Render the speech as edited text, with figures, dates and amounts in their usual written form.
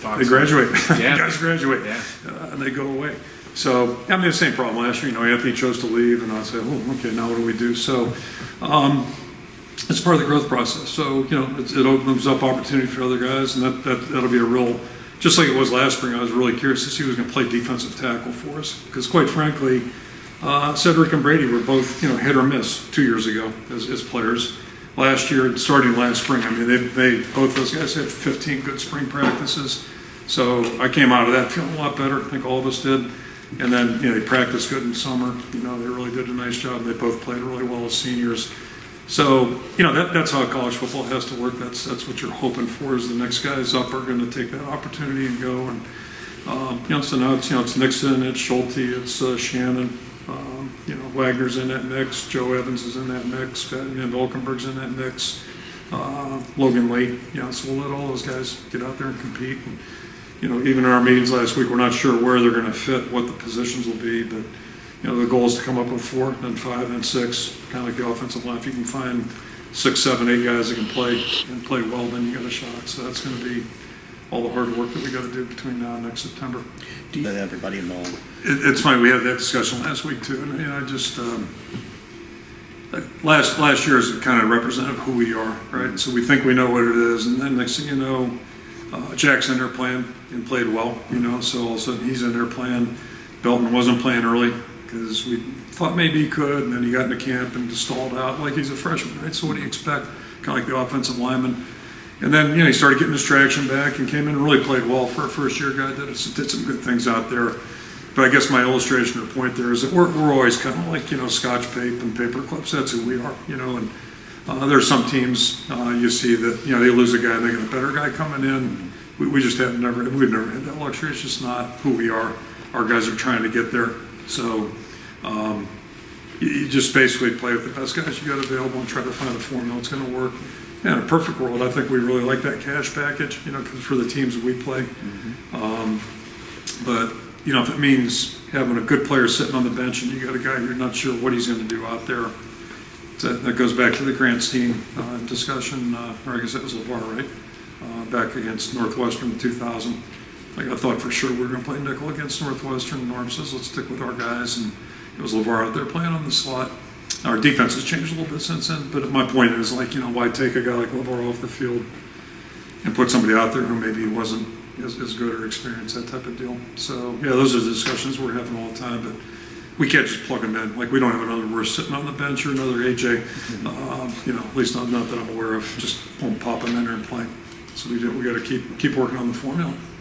they graduate. Yeah. Guys graduate, Yeah. and they go away. So, I mean, the same problem last year. Anthony chose to leave, and I said, oh, okay, now what do we do? So, it's part of the growth process. So, it opens up opportunity for other guys, and that'll be a real, just like it was last spring, I was really curious to see who was going to play defensive tackle for us. Because quite frankly, Cedric and Brady were both, hit or miss 2 years ago as players. Last year, starting last spring, I mean, they both those guys had 15 good spring practices. So I came out of that feeling a lot better. I think all of us did. And then, they practiced good in summer. They really did a nice job. They both played really well as seniors. So, that's how college football has to work. That's what you're hoping for, is the next guys up are going to take that opportunity and go. And, so now it's Nixon, it's Schulte, it's Shannon. Wagner's in that mix. Joe Evans is in that mix. Van Valkenburg's in that mix. Logan Lee. So we'll let all those guys get out there and compete. And, even in our meetings last week, we're not sure where they're going to fit, what the positions will be, but the goal is to come up with 4, then 5, then 6, kind of like the offensive line. If you can find 6, 7, 8 guys that can play and play well, then you got a shot. So that's going to be all the hard work that we got to do between now and next September. Let everybody involved. It's funny, we had that discussion last week too, and I just last year is kind of representative of who we are, right? So we think we know what it is, and then next thing you know, Jack's in there playing and played well, so all of a sudden he's in there playing. Belton wasn't playing early because we thought maybe he could, and then he got into camp and just stalled out like he's a freshman, right? So what do you expect? Kind of like the offensive lineman. And then, he started getting his traction back and came in and really played well for a first-year guy. Did some good things out there. But I guess my illustration or point there is that we're always kind of like, scotch tape and paper clips. That's who we are, and there are some teams you see that, they lose a guy and they get a better guy coming in. We just we've never had that luxury. It's just not who we are. Our guys are trying to get there. So you just basically play with the best guys you got available and try to find a formula that's going to work. Yeah, in a perfect world, I think we really like that cash package, for the teams that we play. But, if it means having a good player sitting on the bench and you got a guy you're not sure what he's going to do out there, that goes back to the Grants team discussion, or I guess that was LeVar, right? Back against Northwestern in 2000. I thought for sure we were going to play nickel against Northwestern. Norm says, let's stick with our guys. And it was LeVar out there playing on the slot. Our defense has changed a little bit since then, but my point is, why take a guy like LeVar off the field and put somebody out there who maybe wasn't as good or experienced, that type of deal. So, yeah, those are the discussions we're having all the time, but we can't just plug them in. We don't have another Worst sitting on the bench or another AJ, at least not that I'm aware of. Just won't pop them in there and play. So we got to keep working on the formula.